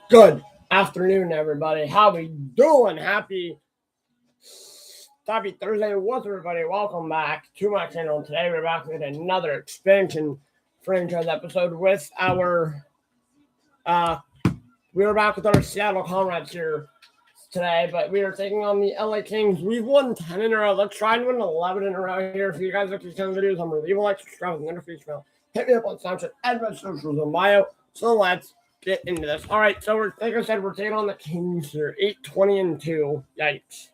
Good afternoon, everybody. How we doing? Happy Thursday. What's everybody? Welcome back to my channel. Today we're back with another expansion franchise episode with our uh we were back with our Seattle Comrades here today, but we are taking on the LA Kings. We've won 10 in a row. Let's try and win 11 in a row here. If you guys like these kind of videos, I'm gonna leave a like, subscribe, and interface mail. Hit me up on Snapchat and my socials in bio. So let's get into this. All right, so like I said, we're taking on the Kings here, 8-20-2. Yikes!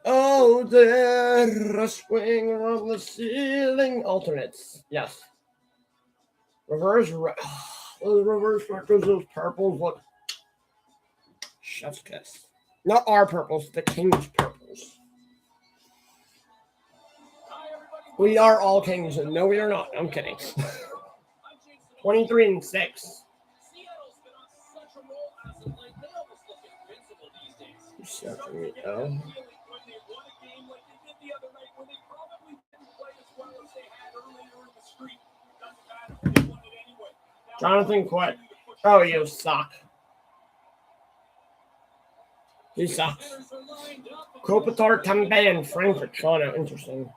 Oh, there a swing around the ceiling. Alternates, yes. Reverse. Those reverse records, those purples look chef's kiss. Not our purples, the Kings purples. We are all Kings, and no, we are not. I'm kidding. 23-6. Jonathan quit. Oh, you suck. He sucks. Kopitar, Tampa, and Frankfurt. Toronto. Interesting.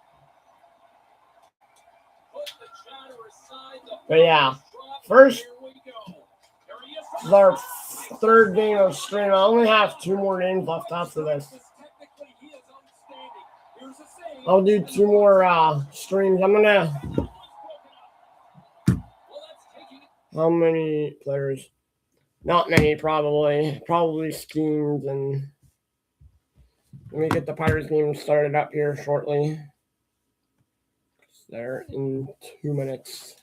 But yeah, first, our third game of stream. I only have 2 more names left after this. I'll do 2 more streams. I'm gonna. How many players? Not many, probably. Probably schemes, and let me get the Pirates game started up here shortly. There in 2 minutes.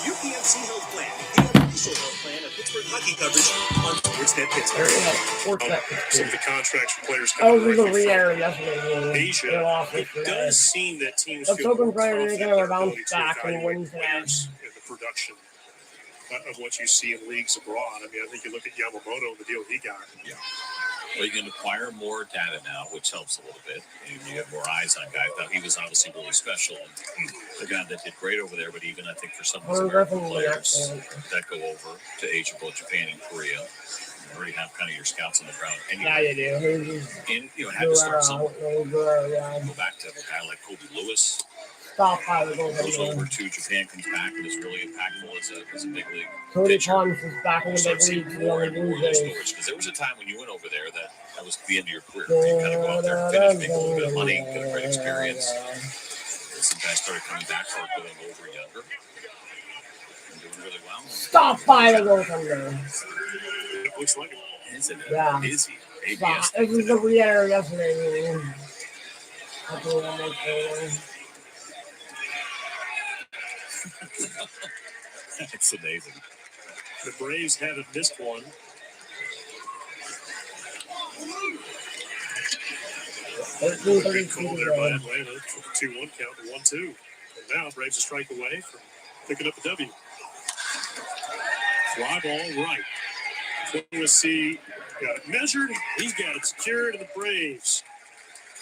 UPMC Health Plan, the official health plan of Pittsburgh hockey coverage on Sportsnet Pittsburgh. Some of the contracts for players coming yesterday. Asia. It does seem that teams feel more confident in their bounce ability back to and win evaluate players in the production of what you see in leagues abroad. I mean, I think you look at Yamamoto and the deal he got. Yeah. Well, you can acquire more data now, which helps a little bit. You have more eyes on guys. Now, he was obviously really special. And the guy that did great over there, but even I think for some of these American players that go over to Asia, both Japan and Korea, you already have kind of your scouts on the ground anyway. Yeah, you do. And, had to start somewhere. Go back to a guy like Kobe Lewis. Goes over to Japan, comes back, and is really impactful as a big league. Cody Pons is back in the big league. Because there was a time when you went over there that was the end of your career. You kind of go out there, finish, make a little bit of money, get a great experience. Some guys started coming back, started going over younger, and doing really well. Stop by the goal from there. It looks like it. Is it? Yeah. Is he? This is the re-air yesterday. It's amazing. The Braves haven't missed one. Big call there by Atlanta. 2-1 count to 1-2. And now Braves a strike away from picking up the W. Fly ball right. Tennessee got it measured. He's got it secured, and the Braves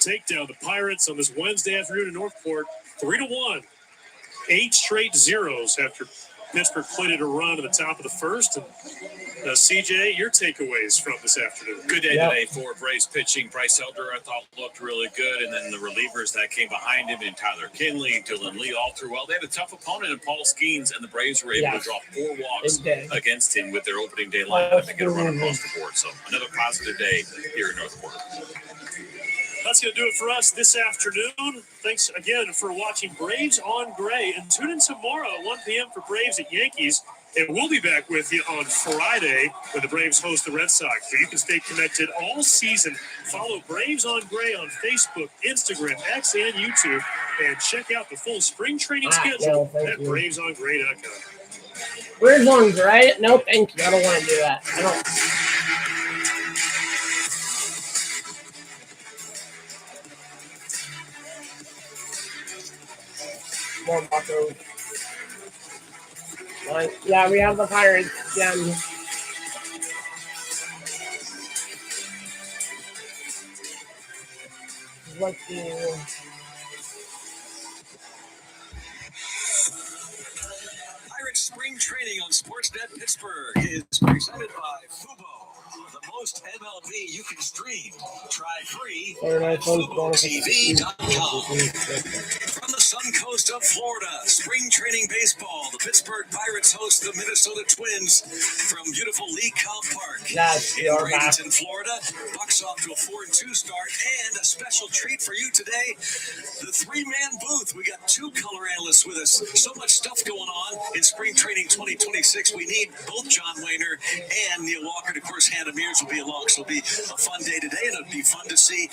take down the Pirates on this Wednesday afternoon in Northport, 3-1. 8 straight zeros after Pittsburgh played it a run at the top of the first. And CJ, your takeaways from this afternoon? Good day today for Braves pitching. Bryce Elder, I thought, looked really good. And then the relievers that came behind him, and Tyler Kinley, Dylan Lee, all threw well. They had a tough opponent in Paul Skeens, and the Braves were able to draw 4 walks against him with their opening day lineup and get a run across the board. So another positive day here in Northport. That's going to do it for us this afternoon. Thanks again for watching Braves on Gray. And tune in tomorrow at 1 p.m. for Braves at Yankees. And we'll be back with you on Friday when the Braves host the Red Sox. So you can stay connected all season. Follow Braves on Gray on Facebook, Instagram, X, and YouTube. And check out the full spring training schedule at bravesongray.com. Braves on Gray? No, thank you. I don't want to do that. I don't. More Buccos. Yeah, we have the Pirates again. Let's see. Pirates spring training on Sportsnet Pittsburgh is presented by Fubo, the most MLB you can stream. Try free at FuboTV.com. From the sun coast of Florida, spring training baseball. The Pittsburgh Pirates host the Minnesota Twins from beautiful Lee Comp Park. Yes, In Bradenton, Florida, Bucks off to a 4-2 start, and a special treat for you today, the three-man booth. We got two color analysts with us. So much stuff going on in spring training 2026. We need both John Wayner and Neil Walker. And of course, Hannah Mears will be along, so it'll be a fun day today, and it'll be fun to see.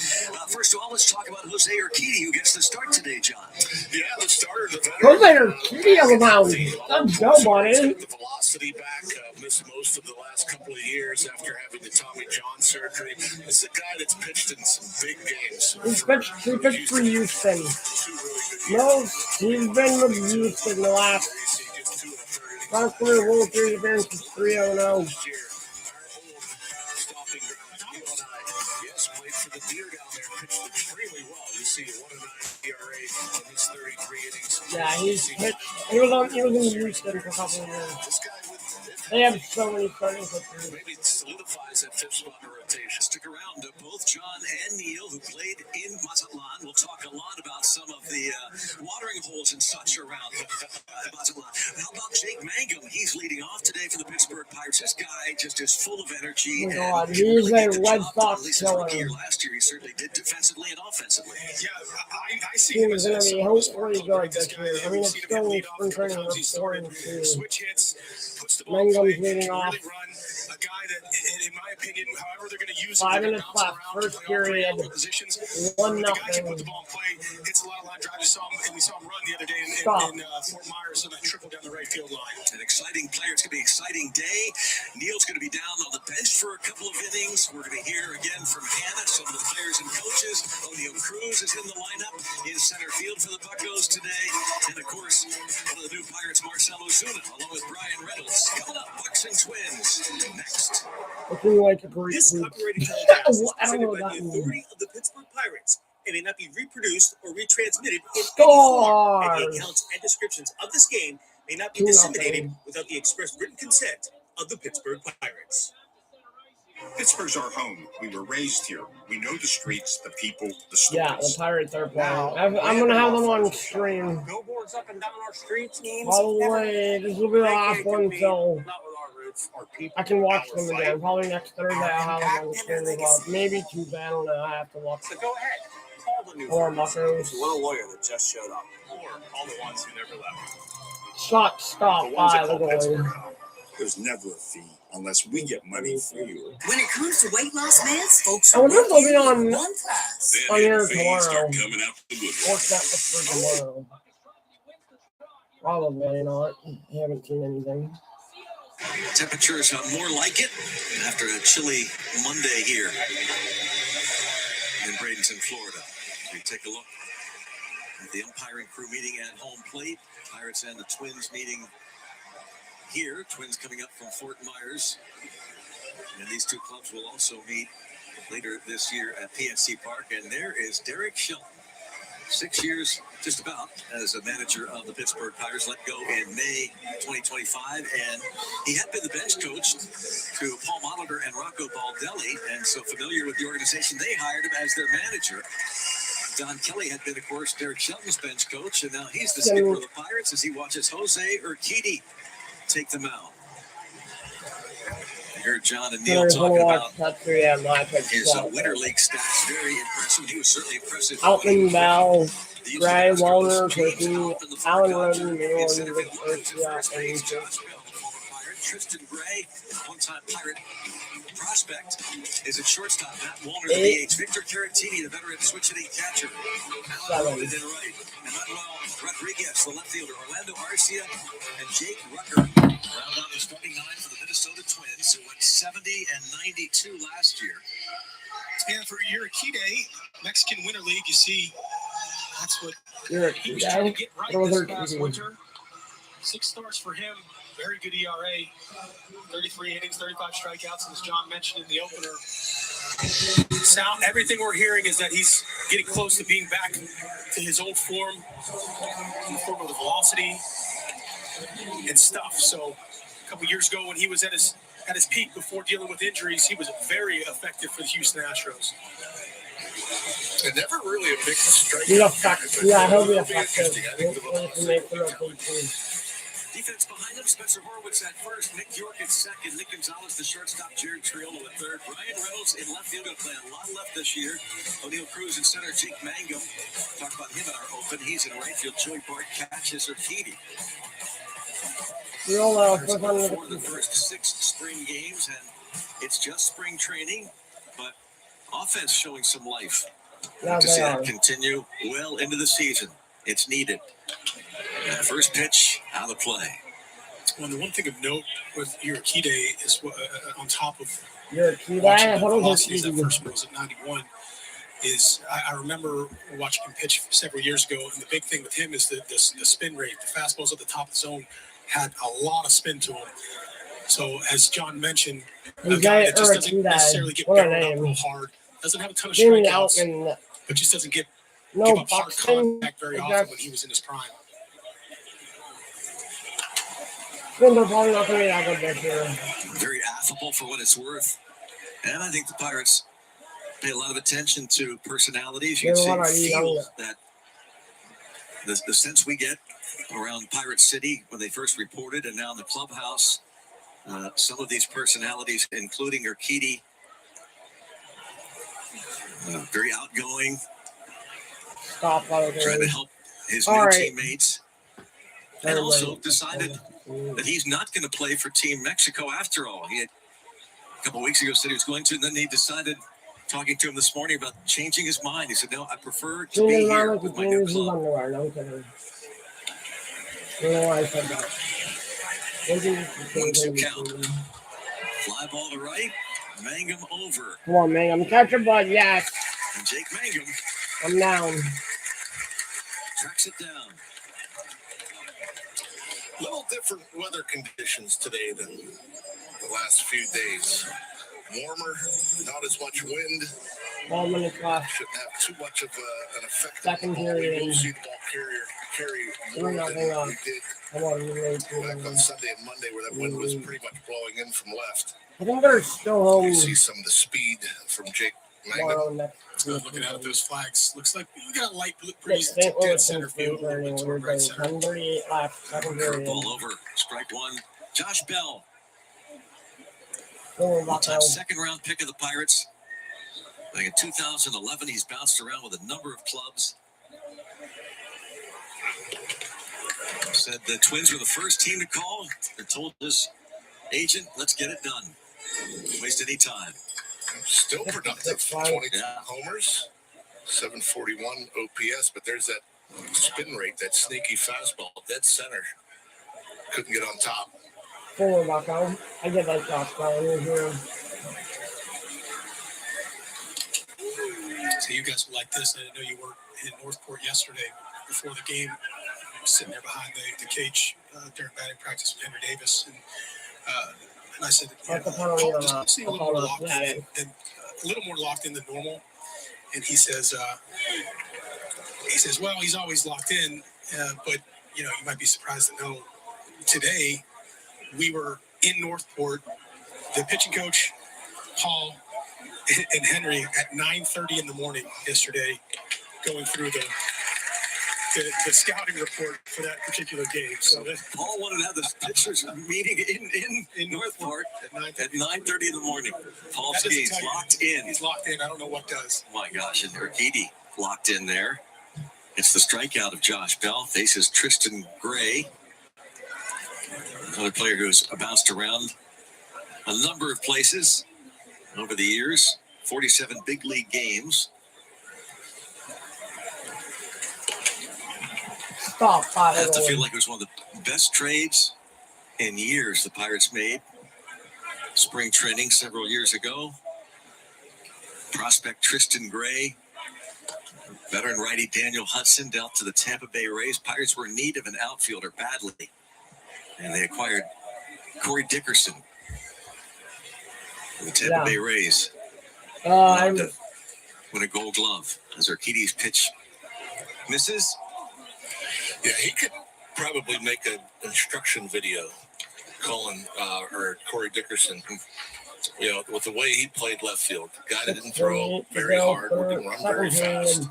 First of all, let's talk about Jose Urquidy, who gets the start today, John. Yeah, the starter, the Jose Urquidy on the mound. Let's go, buddy. The velocity back, missed most of the last couple of years after having the Tommy John surgery. It's a guy that's pitched in some big games. He pitched for Houston. Two really good No, he's been with Houston the last 3 World Series appearances, 3-0. years. Stopping ground, yes, played for the Deer down there, pitched extremely well. You see a 1.9 ERA in his 33 innings. Yeah, he was in Houston for a couple of years. This guy with They have so many starting pitchers. maybe it solidifies that fifth spot in the rotation. Stick around. Both John and Neil, who played in Mazatlan, will talk a lot about some of the watering holes and such around Mazatlan. How about Jake Mangum? He's leading off today for the Pittsburgh Pirates. This guy just is full of energy. Oh my and God, can he's really a get the Red job done. Sox At least his rookie killer. year last year, he certainly did defensively and offensively. Yeah, I see He him was as going to be a hopefully spark plug. good this year. I mean, it's still spring training. We're pouring to Switch hits, puts the ball Mangum's away, leading can off. really run. A guy that, in my opinion, however they're going to use 5 him, they're minutes gonna bounce left, around, first play all three period. outfield positions. 1-0. The guy can put the ball in play. Hits a lot of line drives. We saw him run the other day in Fort Myers on that triple down the right field line. An exciting player. It's going to be an exciting day. Neil's going to be down on the bench for a couple of innings. We're going to hear again from Hannah, some of the players and coaches. O'Neal Cruz is in the lineup in center field for the Buccos today. And of course, one of the new Pirates, Marcell Ozuna, along with Brian Reynolds. Coming up, Bucks and Twins. Next. Looking like a great This group. copyrighted telecast is I don't know presented what by that the means. authority of the Pittsburgh Pirates and may not be reproduced or retransmitted in any form. And the Stars. accounts and descriptions of this game may not be 2-0. disseminated without the express written consent of the Pittsburgh Pirates. Pittsburgh's our home. We were raised here. We know the streets, the people, the Yeah, the stories. Pirates are playing. I'm going to have them on stream. Billboards up and down our streets, games. Probably, this will be the last one until Not with our roots, our people. I can watch them again. Probably next Thursday I'll have them on stream as well. Maybe Tuesday, I don't know. I have to look. So go ahead, call the new Or friends. Buccos. What a lawyer that just showed up. Or all the ones who never left. Shot stop The ones by that the call Pittsburgh goalie. home. There's never a fee unless we get money for you. When it comes to weight loss meds, folks I wonder if they'll be on one price. on here Fans tomorrow. start coming out the woodwork. Sportsnet for tomorrow. Probably not. I haven't seen anything. Temperatures more like it after a chilly Monday here in Bradenton, Florida. We take a look at the umpiring crew meeting at home plate. Pirates and the Twins meeting here. Twins coming up from Fort Myers. And these two clubs will also meet later this year at PNC Park. And there is Derek Shelton. 6 years, just about, as a manager of the Pittsburgh Pirates, let go in May 2025. And he had been the bench coach to Paul Molitor and Rocco Baldelli, and so familiar with the organization, they hired him as their manager. Don Kelly had been, of course, Derek Shelton's bench coach, and now he's the skipper of the Pirates as he watches Jose Urquidy take them out. I heard John and Neil There's one talking watch about that 3 a.m. live pitch. his Winter League stats. Very impressive. He was certainly impressive. Altman Bell, The Gray, Houston Wallner, Astros changed Turkey, off in the Alan fourth Roden, quarter. Mayor, Instead of Luke, it was Urquia, first and base, Easter. Josh Bell, former Pirate. Tristan Gray, one-time Pirate prospect, is at shortstop. Matt Wallner, the 8. DH. Victor Caratini, the veteran switch-hitting catcher. 7. Alan Roden in right. Emmanuel Rodriguez, the left fielder. Orlando Arcia and Jake Rucker round out the starting nine for the Minnesota Twins, who went 70 and 92 last year. And for Urquidy, Mexican Winter League, you see that's what You're he a was trying to guy. get right What was this her past TV? winter. 6 starts for him. Very good ERA. 33 innings, 35 strikeouts, and as John mentioned in the opener, everything we're hearing is that he's getting close to being back to his old form, in the form of the velocity and stuff. So couple years ago when he was at his peak before dealing with injuries, he was very effective for the Houston Astros. And never really a big strike. He'll be effective. Yeah, he'll be effective. Defense behind him, Spencer Horwitz at first, Nick York at second, Nick Gonzalez, the shortstop, Jared Triolo at third, Ryan Reynolds in left field, going to play a lot left this year. O'Neal Cruz in center, Jake Mangum. Talk about him in our open. He's in right field. Joey Bart catches Urquidy. For the first 6 spring games, and it's just spring training, but offense showing some life. To see that continue well into the season. It's needed. And first pitch out of play. Well, the one thing of note with Urquidy is on top of Urquidy, that first one was at 91. I remember watching him pitch several years ago, and the big thing with him is the spin rate. The fastballs at the top of the zone had a lot of spin to them. So, as John mentioned, a guy that just doesn't necessarily get barreled up real hard, doesn't have a ton of strikeouts, but just doesn't give up hard contact very often when he was in his prime. Very affable for what it's worth. And I think the Pirates pay a lot of attention to personalities. You can feel that the sense we get around Pirate City when they first reported and now in the clubhouse. Some of these personalities, including Urquidy, very outgoing, trying to help his new teammates, and also decided that he's not going to play for Team Mexico after all. He had a couple of weeks ago said he was going to, and then he decided, talking to him this morning, about changing his mind. He said, no, I prefer to be here with my new club. 1-2 count. Fly ball to right. Mangum over. Come on, Mangum. Catch your butt, yes. And Jake Mangum. I'm down. Tracks it down. Little different weather conditions today than the last few days. Warmer, not as much wind. 1 minute left. Shouldn't have too much of an effect. Second period. We will see the ball carry more than we did back on Sunday and Monday, where that wind was pretty much blowing in from left. I think they're still home. You see some of the speed from Jake Mangum. Looking out at those flags, looks like we got a light breeze to dead center field, a little bit toward right center. 138 left. Second period. Ball over. Strike one. Josh Bell. All-time second round pick of the Pirates. Like in 2011, he's bounced around with a number of clubs. Said the Twins were the first team to call. They told his agent, let's get it done. Don't waste any time. Still productive. 22 homers, 741 OPS, but there's that spin rate, that sneaky fastball, dead center. Couldn't get on top. Forward back home. I get that shot here. So you guys were like this. I know you were in Northport yesterday before the game. I was sitting there behind the cage during batting practice with Henry Davis, and I said, Paul just seemed a little more locked in, a little more locked in than normal. And he says, well, he's always locked in, but you might be surprised to know today we were in Northport. The pitching coach, Paul, and Henry at 9:30 in the morning yesterday, going through the scouting report for that particular game. So Paul wanted to have the pitchers meeting in Northport at 9:30 in the morning. Paul Skeens locked in. He's locked in. I don't know what does. Oh my gosh, and Urquidy locked in there. It's the strikeout of Josh Bell. Faces Tristan Gray, another player who's bounced around a number of places over the years. 47 big league games. I have to feel like it was one of the best trades in years the Pirates made. Spring training several years ago. Prospect Tristan Gray, veteran righty Daniel Hudson dealt to the Tampa Bay Rays. Pirates were in need of an outfielder badly, and they acquired Corey Dickerson from the Tampa Bay Rays. Win a Gold Glove as Urquidy's pitch misses. Yeah, he could probably make an instruction video Corey Dickerson. With the way he played left field, the guy that didn't throw very hard or didn't run very fast,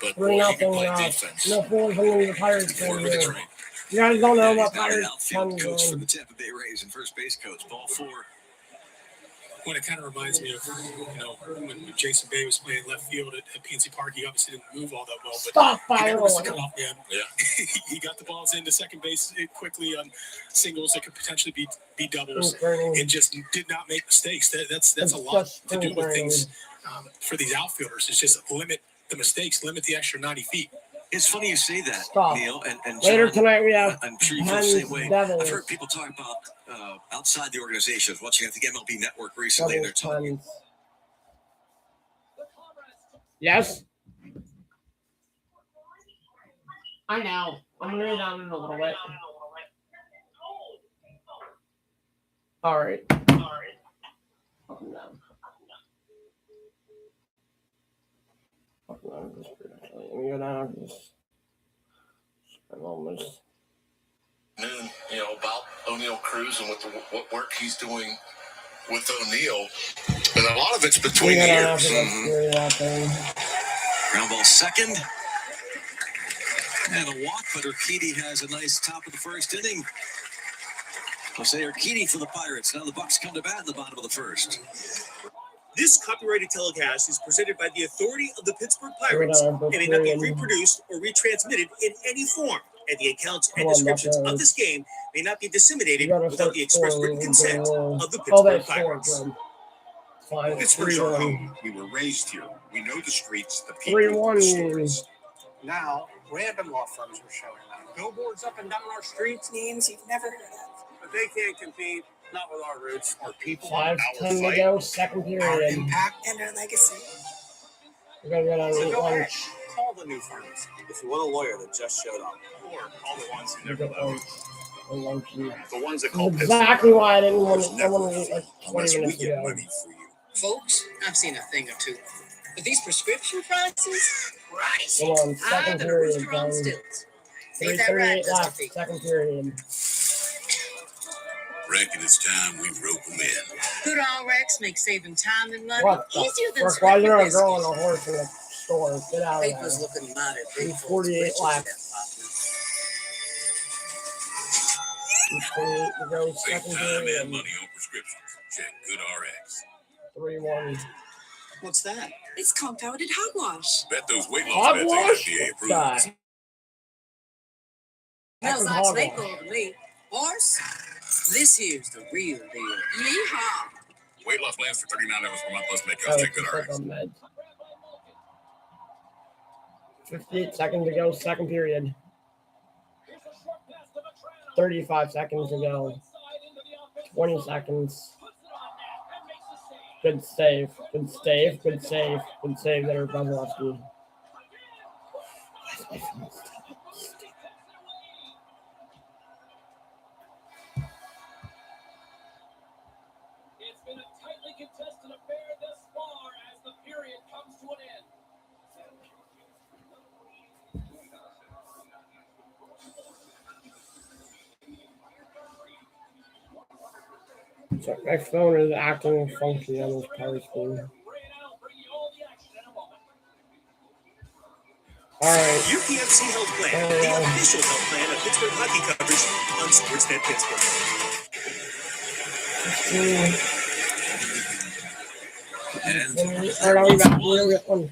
but boy, he could play defense. No fools in the Pirates game That's here. right. You guys don't know Yeah, what he's now the Pirates outfield comes coach for in. the Tampa Bay Rays and first base coach. Ball 4. When it kind of reminds me of, when Jason Bay was playing left field at PNC Park, he obviously didn't move all that well. But Stop he never missed a firing. cutoff man. Yeah. He got the balls into second base quickly on singles that could potentially be doubles, Concerning. and just did not make mistakes. That's a lot to do with things for these outfielders. It's just limit the mistakes, limit the extra 90 feet. It's funny you say that, Stop. Neil. And Later John, tonight we have I'm sure you feel the same way. Devils. I've heard people talk about outside the organization. I was watching, I think, MLB Network recently, and they're talking. Yes. I know. I'm gonna go down in a little bit. All right. Let me go down. I'm almost. Noon, about O'Neal Cruz and what work he's doing with O'Neal, and a lot of it's between the ears. Ground ball second. And a walk, but Urquidy has a nice top of the first inning. Jose Urquidy for the Pirates. Now the Bucks come to bat in the bottom of the first. This copyrighted telecast is presented by the authority of the Pittsburgh Pirates and may not be reproduced or retransmitted in any form. And the accounts and descriptions of this game may not be disseminated without the express written consent of the Pittsburgh Pirates. Pittsburgh's our home. We were raised here. We know the streets, the people, the stories. Now, random law firms are showing up. Billboards up and down our streets. Names you've never heard of. But they can't compete. Not with our roots, our people, 5 our 10 to fight, go, second our period. impact. And our legacy. We're gonna go So down go ahead, lunch. call the new firms if you want a lawyer that just showed up. Or call the ones who never left. The ones that call Exactly why I didn't want to eat like 20 Unless we minutes get ago. money for you. Folks, I've seen a thing or two. But these prescription prices, Christ. Come on, second than a period, rooster on John. stilts. Ain't that 3:38 right, Mr. left, P? second period. Reckon it's time we rope them in. Good all Rex makes saving time and money What the easier than frick? Why is there a splitting girl on biscuits. a horse in the store? Get out of Paper's there. looking mighty big. 3:48 left. 3:28 to go, second period. on prescriptions. Check Good RX. 3-1. What's that? It's compounded hogwash. Bet those weight Hogwash? FDA approved. Die. Smells like Hogwash. snake oil to me. Horse, this here's the real deal. Yeehaw. Weight loss plans for $39 per month plus make Oh, us it's Good just like RX. on meds. 58 seconds to go, second period. 35 seconds to go. 20 seconds. Good save. Good save. Good save. Good save there, Buzzelowski. It's been a tightly contested affair thus far as the period comes to an end. So my phone is acting funky on this power screen. Alright. UPMC Health Plan, the official health plan of Pittsburgh hockey coverage on Sportsnet Pittsburgh. Alright, I'll be back. We'll get one.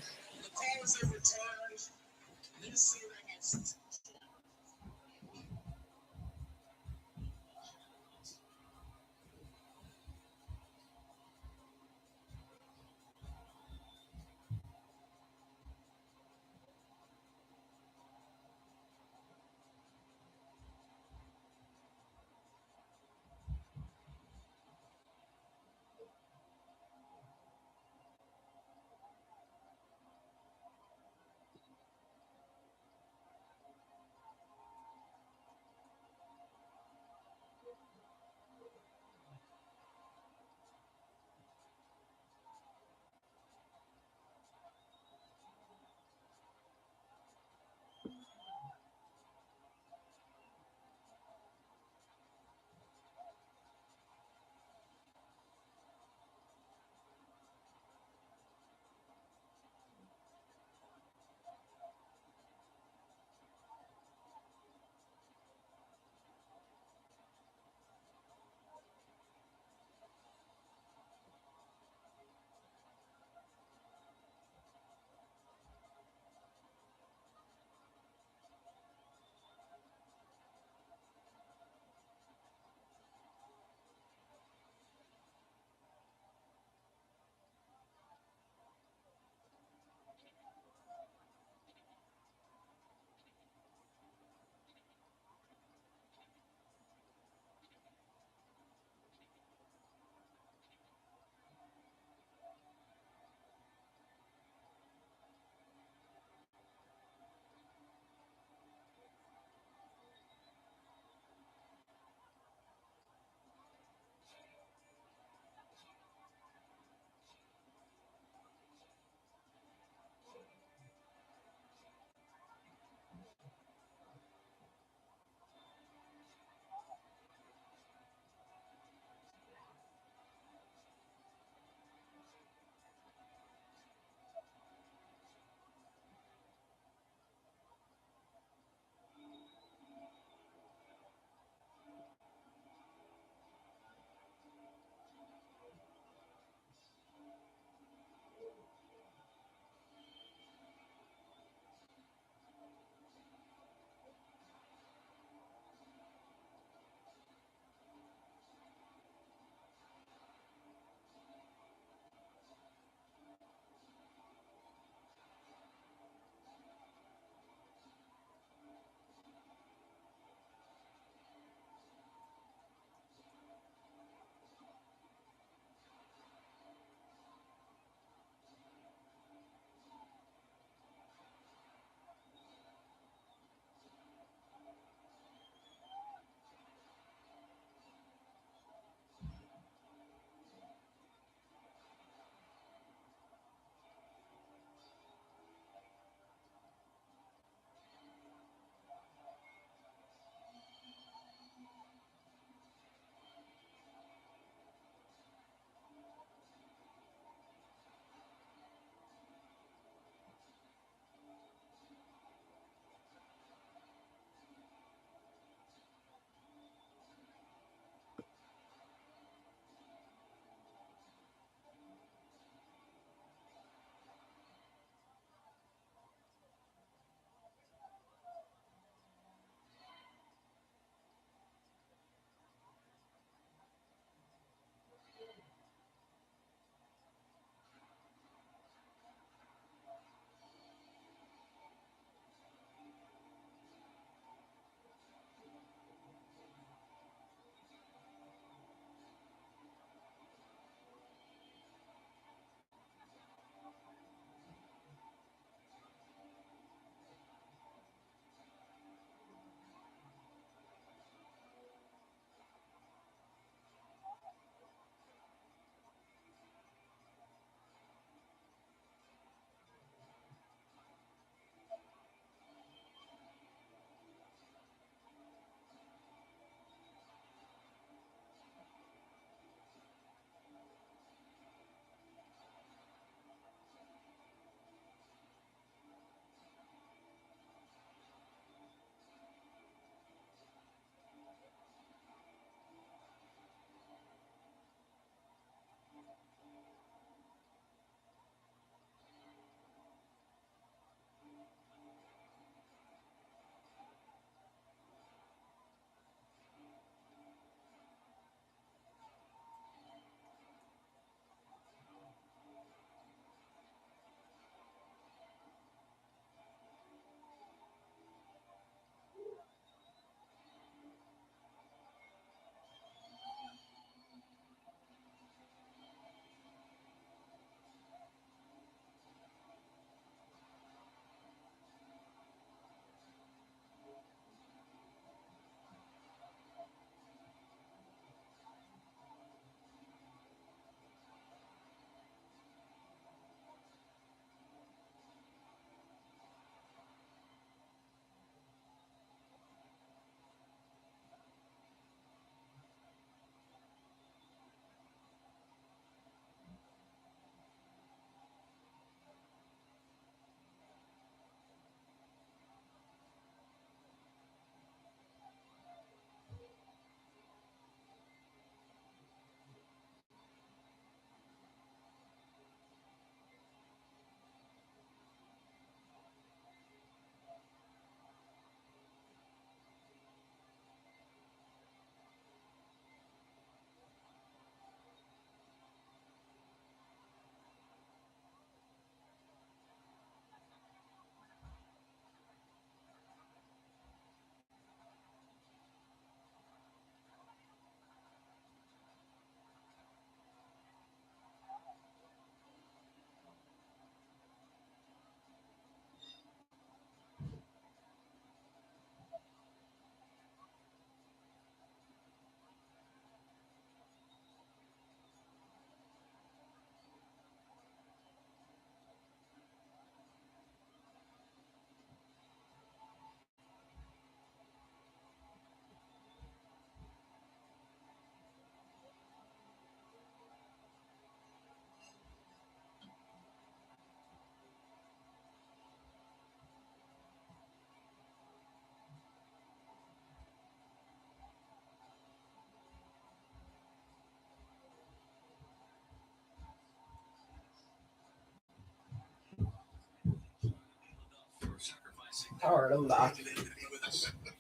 Alright, I'm back.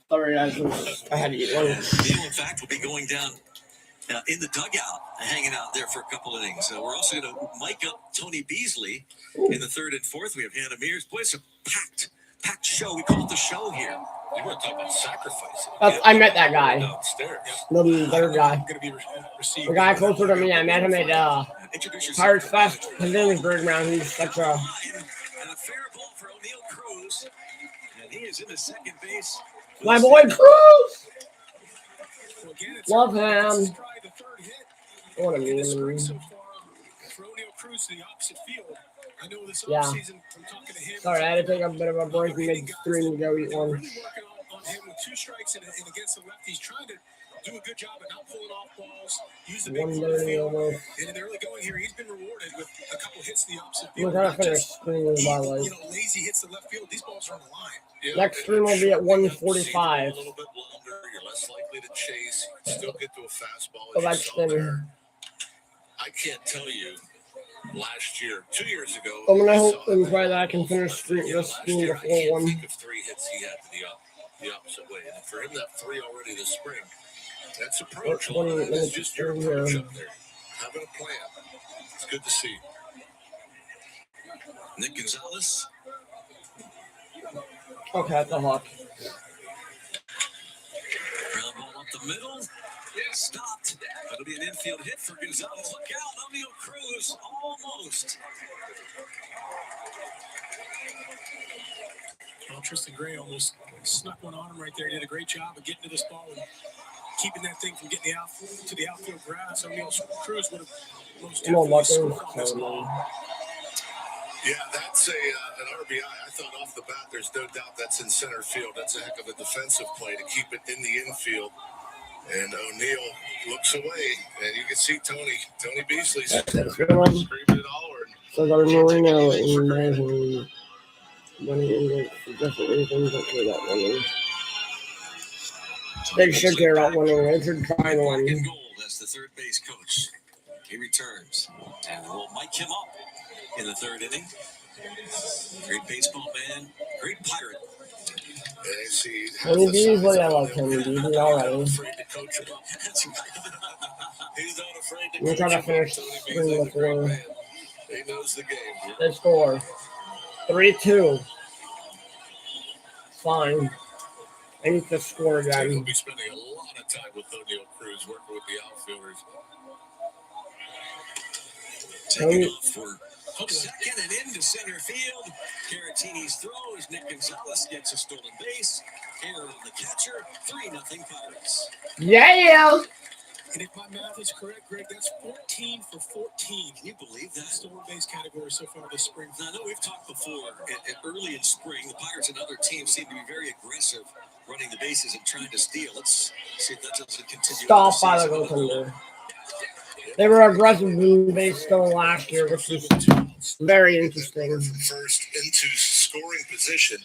Sorry, guys. I had to eat lunch. Neil, in fact, will be going down in the dugout, hanging out there for a couple innings. We're also going to mic up Tony Beasley in the third and fourth. We have Hannah Mears. Boy, it's a packed show. We call it the show here. You want to talk about sacrifice? I met that guy. Downstairs. The third guy. The guy closer to me. I met him at Pirates Fest. His name is Bergman. He's such a. And a fair ball for O'Neal Cruz. And he is in the second base. My boy Cruz! Love him. What a mean. Yeah. Sorry, I had to take a bit of a break mid-stream to go eat one. With 2 strikes and against the lefties, trying to do a good job of not pulling off balls, use the big field. And in the early going here, he's been rewarded with a couple hits to the opposite field. We're going to finish streaming by like. Lazy hits the left field. These balls are on the line. Next stream will be at 1:45. A little bit longer, you're less likely to chase. You still get to a fastball. So that's I can't tell you. Last year, 2 years ago, I'm gonna hope and pray that I can finish this stream before one. Think of 3 hits he had to the opposite way, and for him that 3 already this spring, that's approach. It's just your approach up there, having a plan. It's good to see. Nick Gonzalez. Okay, that's a hawk. Ground ball up the middle. Stopped. That'll be an infield hit for Gonzalez. Look out, O'Neal Cruz almost. Well, Tristan Gray almost snuck one on him right there. He did a great job of getting to this ball and keeping that thing from getting to the outfield grass. O'Neal Cruz would have most definitely scored on this ball. Yeah, that's an RBI. I thought off the bat, there's no doubt that's in center field. That's a heck of a defensive play to keep it in the infield. And O'Neal looks away, and you can see Tony Beasley screaming it all. So there's no Marino in Madison. When he is different reasons, don't care about winning. They should care about winning. They should try and win. That's the third base coach. He returns, and we'll mic him up in the third inning. Great baseball man, great pirate. Tony Beasley, I love Tony Beasley already. We're trying to finish the 4. He knows the game. They score 3-2. Fine. I need to score again. He'll be spending a lot of time with O'Neal Cruz working with the outfielders. Taking off for second and into center field. Caratini's throw as Nick Gonzalez gets a stolen base. Error on the catcher. 3-0 Pirates. Yeah! And if my math is correct, Greg, that's 14 for 14. Can you believe that? Stolen base category so far this spring. Now, I know we've talked before, early in spring, the Pirates and other teams seem to be very aggressive running the bases and trying to steal. Let's see if that doesn't continue. Stop by the goaltender. They were aggressive in base still last year, which is very interesting. First into scoring position,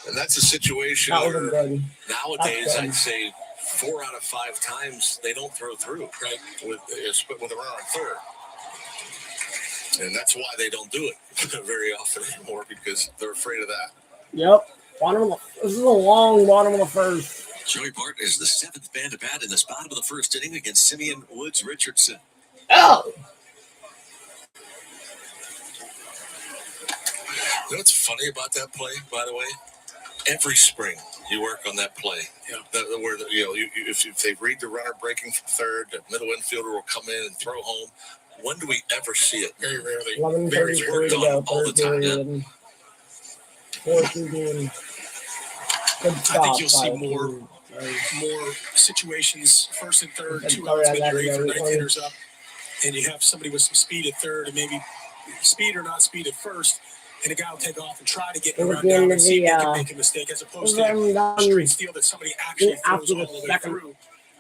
and that's a situation That where good. nowadays I'd say 4 out of 5 times they don't throw through, right? With a runner on third. And that's why they don't do it very often anymore, because they're afraid of that. Yep. This is a long bottom of the first. Joey Bart is the 7th man to bat in this bottom of the first inning against Simeon Woods Richardson. Oh! You know what's funny about that play, by the way? Every spring you work on that play. Yeah. Where if they read the runner breaking from third, the middle infielder will come in and throw home. When do we ever see it? Very rarely. 11:33 to go. All the time. Yeah. 4-2 game. Good stop. I think you'll see more situations, first and third, 2 outs, maybe for 9 hitters up, and you have somebody with some speed at third and maybe speed or not speed at first, and a guy will take off and try to get around down and see if they can make a mistake, as opposed to a straight steal that somebody actually throws all the way through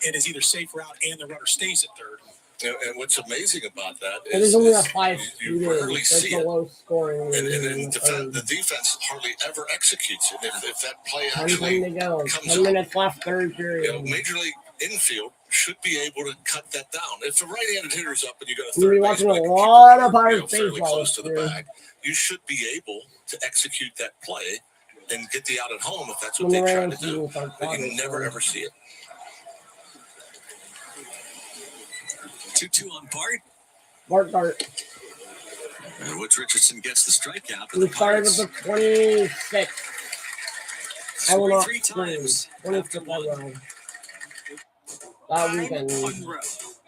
and is either safe route and the runner stays at third. And what's amazing about that is is only a 5 you rarely see it. Low scoring. And the defense hardly ever executes it. If that play 10 actually to go. comes 10 minutes left, third period. Major League infield should be able to cut that down. If the right-handed hitter's up and you got a We'll third be watching baseman a lot of Pirates fairly baseball close to the here. bag, you should be able to execute that play and get the out at home if that's what they try to do. But you never ever see it. 2-2 on Bart. And Woods Richardson gets the strikeout. We started with the 26. I will not 3 times. 26 round. That weekend. On road.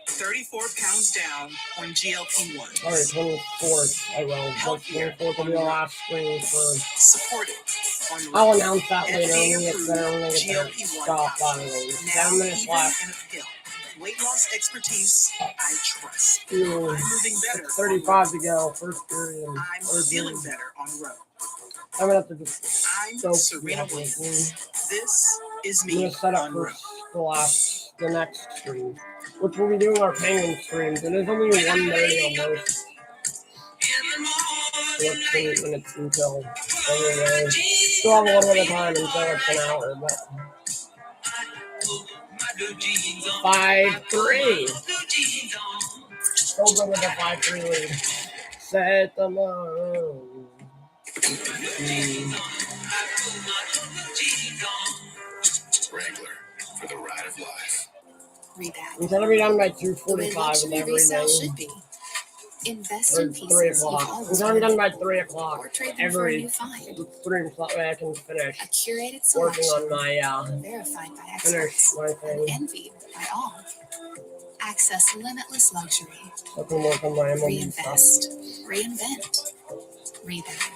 34 pounds down on GLP-1. Sorry, 24th. I will. 24th will be the last screen for. Supported on road. I'll announce that later when we get FDA-approved there. When we get there. GLP-1 Stop by the way. Now 7 minutes even left. in a pill. Weight loss expertise I trust. Ooh, I'm moving better. 35 to go. First period. I'm feeling better on road. I'm gonna have to just I'm go. Serena Williams. This is I'm me gonna set up on for road. the next stream, which we'll be doing our Penguin streams, and there's only 1:30 on most. So it's 20 minutes until anyway. Still have a little bit of time until it's an hour, but 5-3. So good with a 5-3 lead. Set them up. Wrangler for the ride of life. Rebag. We're gonna be done by The way 2:45 luxury every resale day. should be. Invest Or in 3 pieces you've o'clock. We're always gonna be done wanted, by 3 o'clock. or trade them for a Every new find. 3 o'clock way I can finish A curated working selection, on my verified by finish experts, my and thing. envied by all. Access limitless luxury. I can work on my MLB stuff. Reinvest. Reinvent. Rebag.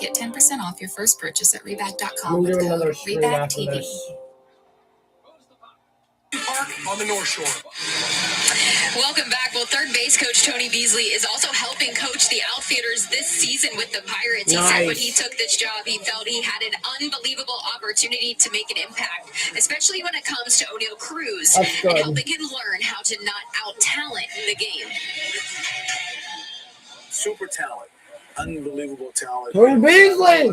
Get 10% off your first purchase at Rebag.com I'm gonna with do code another stream after REBAGTV. this. Park on the North Shore. Welcome back. Well, third base coach Tony Beasley is also helping coach the outfielders this season with the Pirates. He said when he took this job, he felt he had an unbelievable opportunity to make an impact, especially when it comes to O'Neal Cruz and helping him learn how to not out-talent the game. Super talent. Unbelievable talent. Tony Beasley!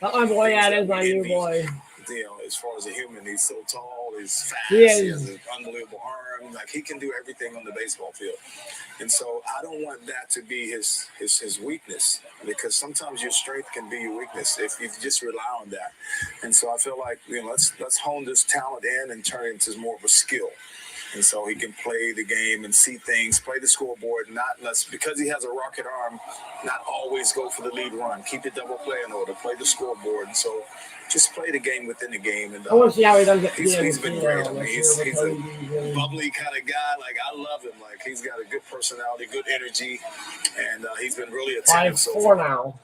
That my boy, that is my new boy. You know, as far as a human, he's so tall, he's fast, He he is. has an unbelievable arm. Like, he can do everything on the baseball field. And so I don't want that to be his weakness, because sometimes your strength can be your weakness if you just rely on that. And so I feel like, you know, let's hone this talent in and turn it into more of a skill. And so he can play the game and see things, play the scoreboard, because he has a rocket arm, not always go for the lead run. Keep the double play in order, play the scoreboard. And so just play the game within the game. And I want to see how he does it. he's been great. I mean, he's a bubbly kind of guy. Like, I love him. Like, he's got a good personality, good energy, and he's been really attentive so far. 5-4 now.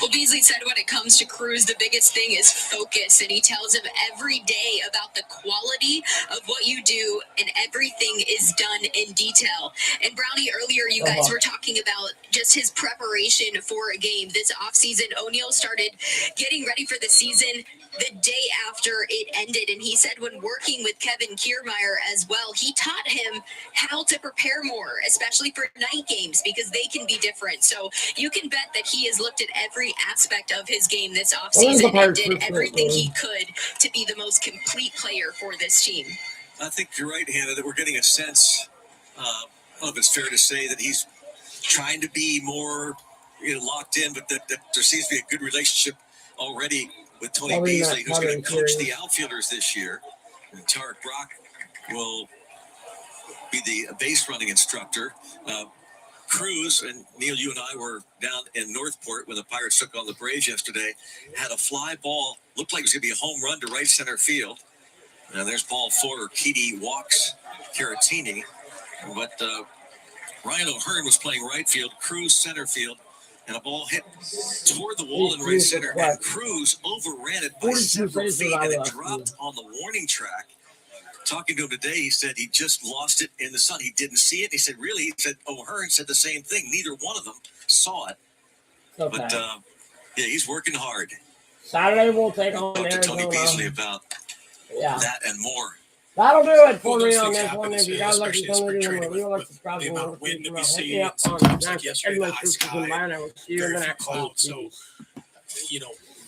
Well, Beasley said when it comes to Cruz, the biggest thing is focus, and he tells him every day about the quality of what you do, and everything is done in detail. And Brownie, earlier you guys were talking about just his preparation for a game. This offseason, O'Neal started getting ready for the season the day after it ended, and he said when working with Kevin Kiermaier as well, he taught him how to prepare more, especially for night games, because they can be different. So you can bet that he has looked at every aspect of his game this offseason and did everything he could to be the most complete player for this team. I think you're right, Hannah, that we're getting a sense, I don't know if it's fair to say that he's trying to be more locked in, but that there seems to be a good relationship already with Tony Beasley, who's going to coach the outfielders this year. And Tarek Brock will be the base running instructor. Cruz, and Neil, you and I were down in Northport when the Pirates took on the Braves yesterday, had a fly ball, looked like it was going to be a home run to right center field. And there's ball 4. Keedy walks Caratini. But Ryan O'Hearn was playing right field, Cruz center field, and a ball hit toward the wall in right center. And Cruz overran it by several feet, and it dropped on the warning track. Talking to him today, he said he just lost it in the sun. He didn't see it. He said, really? He said, O'Hearn said the same thing. Neither one of them saw it. Okay. But, yeah, he's working hard. Saturday we'll take on Talk to Arizona. Tony Beasley about that and more. That'll do it for me on this one. If you guys like to review, like subscribe, hit me up on Snapchat. Everyone's Group is in mine. I will see you in the next one. So, you know,